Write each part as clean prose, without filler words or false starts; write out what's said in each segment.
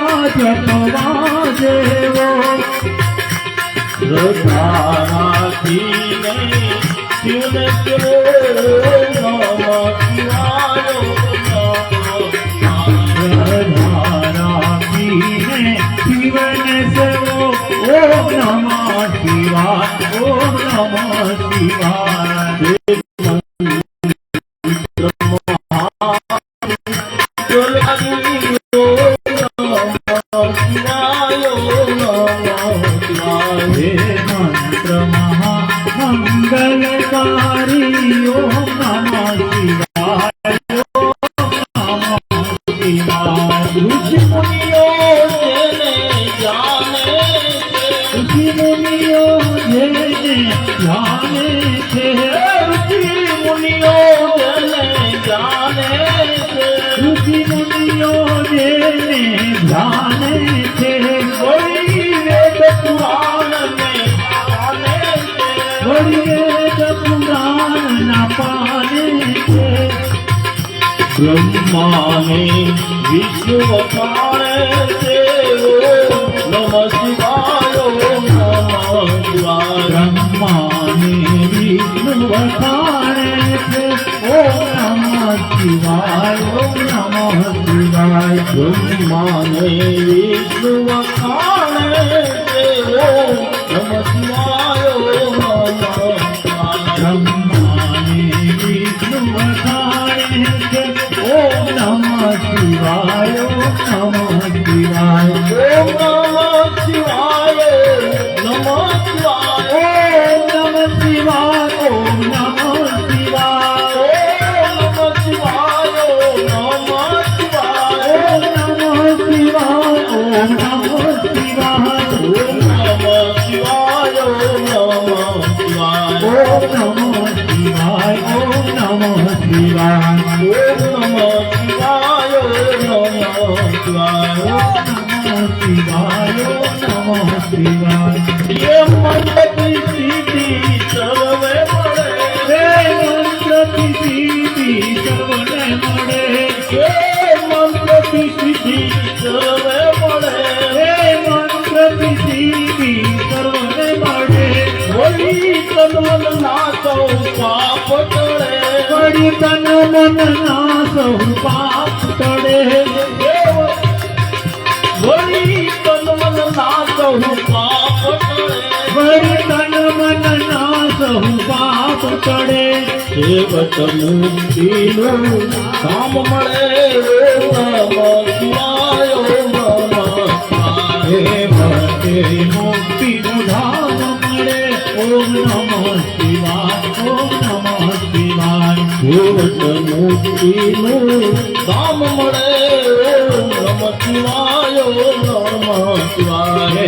જપવા જેવો શ્રદ્ધા રાખીને શિવને કેવો નમઃ શિવાય શિવને સેવો ઓમ નમઃ શિવાય ઓમ નમઃ શિવાય મંત્ર મહામંગલકારી ઓમ નમઃ શિવાય ઓમ નમઃ શિવાય ઋષિ મુનિઓ જેને જાને ઋષિ મુનિઓ જેને જાણે છે ઋષિ મુનિઓ જેને જાને ઋષિ મુનિઓ જેને જાણે છે વળી વેદ પુરાણ ને જાને વળી વેદ પુરાણના પાને છે બ્રહ્માને વિષ્ણુ વખાણે છે નમઃ શિવાય નમઃ શિવાય બ્રહ્માને વિષ્ણુ વખાણે છે ઓમ નમઃ શિવાય ઓમ નમઃ શિવાય બ્રહ્માને વિષ્ણુ વખાણે છે નમઃ શિવાય નમઃ શિવાય બ્રહ્માને વિષ્ણુ વખાણે છે ઓમ નમઃ શિવાય ઓમ નમઃ શિવાય ઓમ નમઃ શિવાય નમઃ શિવાય ઓમ નમઃ શિવાય ઓમ નમઃ શિવાય નમઃ શિવાય નમઃ શિવાય ઓમ નમઃ શિવાય ઓમ નમઃ શિવાય ઓમ નમઃ શિવાય નમઃ શિવાય ઓમ નમઃ શિવાય ઓમ નમઃ શિવાય ઓમ નમઃ શિવાય નમઃ શિવાય નમઃ શિવાય ઓમ નમઃ શિવાય ये मंत्रकी सीधी सर्वे મળે હે મંત્રથી સિદ્ધિ સર્વને મળે ये मंत्रकी सीधी सर्वे મળે હે મંત્રથી સિદ્ધિ સર્વને મળે વળી તનમન નાસો પાપ ટળે વળી તન મન ના સૌ પાપ ટળે વળી તનમન નાસો પાપ ટળે વળી તન મન ના સૌ પાપ ટળે સેવક મુક્તિનું કામ મળે નમઃ શિવાય નમઃ હે શિવાય ભક્તે મુક્તિનું ધામ મળે ઓમ નમઃ શિવાય ઓમ નમઃ શિવાય સેવક મુક્તિનું કામ મળે નમઃ શિવાય નમઃ શિવાય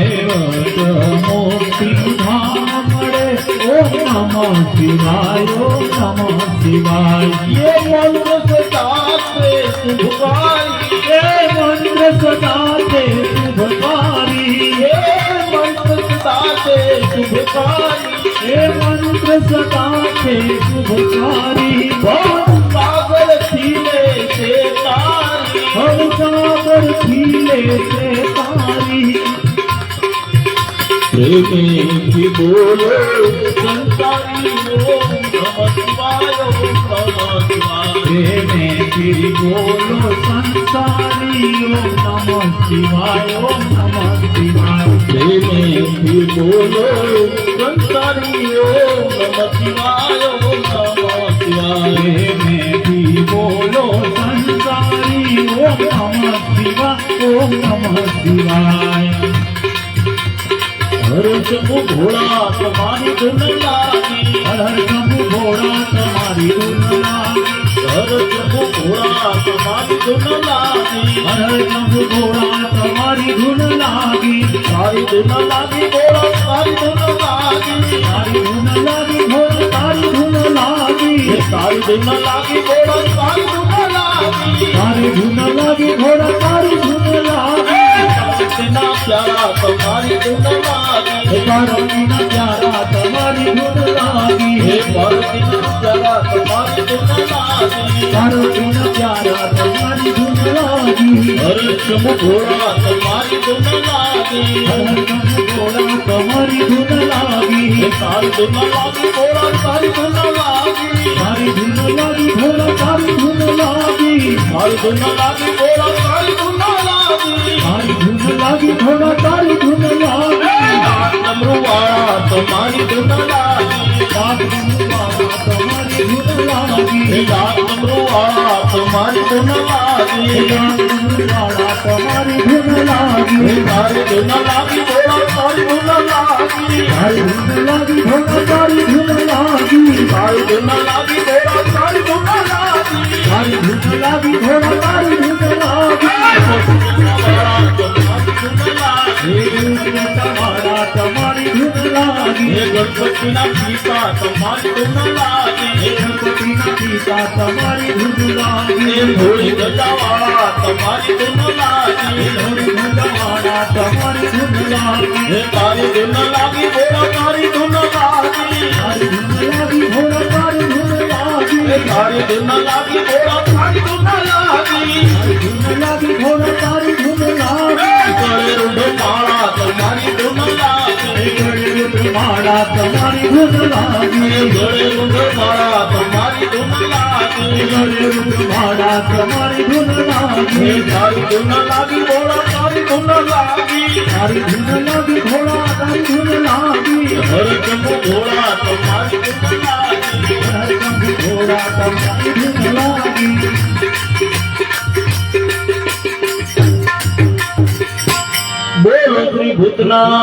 મોક્ષનું ધામ મળે ઓમ નમઃ શિવાય ઓમ નમઃ શિવાય ये मंत्र सदाते शुभकारी હે મંત્ર સદા તે શુભકારી ये मंत्र सदाते शुभकारी હે મંત્ર સદા તે શુભકારી सागर खिले से तारी હર સાગર ખીલે છે તારી प्रेमी की बोलो संसारी ओम नमः शिवाय ओम नमः शिवाय પ્રેમેથી બોલો સંસારી ઓમ નમઃ શિવાય ઓમ નમઃ શિવાય प्रेमी की बोलो संसारी ओम नमः शिवाय ओम नमः शिवाय પ્રેમેથી બોલો સંસારી ઓમ નમઃ શિવાય ઓમ નમઃ શિવાય हर शंभु घोड़ा तुम्हारी धुन लागी હર હર શંભુ ઘોડા તમારી ધૂન લાગી हर शंभु घोड़ा तुम्हारी धुन लागी હર હર શંભુ ઘોડા તમારી ધૂન લાગી सारी धुन लागी घोड़ा सारी धुन लागी તારી ધૂન લાગી ઘોડા તારી ધૂન લાગી सारी धुन लागी घोड़ा सारी धुन लागी તારી ધૂન લાગી ઘોડા તારી ધૂન લાગી इतना प्यारा तुम्हारी धुन लागी પાર્વતીના પ્યારા તમારી ધૂન લાગી हे पार्वतीना प्यारा तुम्हारी धुन लागी પાર્વતીના પ્યારા તમારી ધૂન લાગી हर હરકમ ઘોડા તમારી ધૂન લાગી ઘોડા તમારી ધૂન લાગી તારી ધૂન લાગી ઘોડા તારી ધૂન લાગી તારી ધૂન લાગી ઘોડા તારી ધૂન લાગી તારી ધૂન લાગી ઘોડા તારી ધૂન લાગી તારી ધૂન લાગી ઘોડા તારી ધૂન લાગી ડમરુવાળા તમારી ધૂન લાગી ડમરુવાળા તમારી ધૂન લાગી ડમરુવાળા તમારી ધૂન લાગી ડમરુવાળા તમારી ધૂન લાગી તારી ધૂન લાગી ઘોડા તારી ધૂન લાગી તારી ધૂન લાગી ઘોડા તારી ધૂન લાગી તારી ધૂન લાગી ઘોડા તારી ધૂન લાગી તારી ધૂન લાગી ઘોડા તારી ધૂન લાગી તમારા તમારી ધૂન લાગી ગણપતિના પિતા તમારી ધૂન લાગી ગણપતિના પિતા તમારી ધૂન લાગી ધોળી ગજાવાળા તમારી ધૂન લાગી ધોળી ગજાવાળા તમારી ધૂન લાગી તારી ધૂન લાગી ઘોડા તારી ધૂન લાગી તારી ધૂન લાગી ઘોડા તારી ધૂન લાગી તારી ધૂન લાગી ઘોડા તારી ધૂન લાગી તારી ધૂન લાગી ઘોડા તારી ધૂન લાગી ગળે રૂઢ માળા તમારી ધૂન લાગી ગળે માળા તમારી ધૂન લાગી ગળે રૂઢ માળા તમારી ધૂન લાગી ગળે માળા તમારી ધૂન લાગી તારી ધૂન લાગી ઘોડા તારી ધૂન લાગી તારી ધૂન લાગી ઘોડા તારી ધૂન લાગી હરકમ ઘોડા તમારી ધૂન લાગી હરકમ ઘોડા તમારી ધૂન લાગી બોલો શ્રી ભૂતના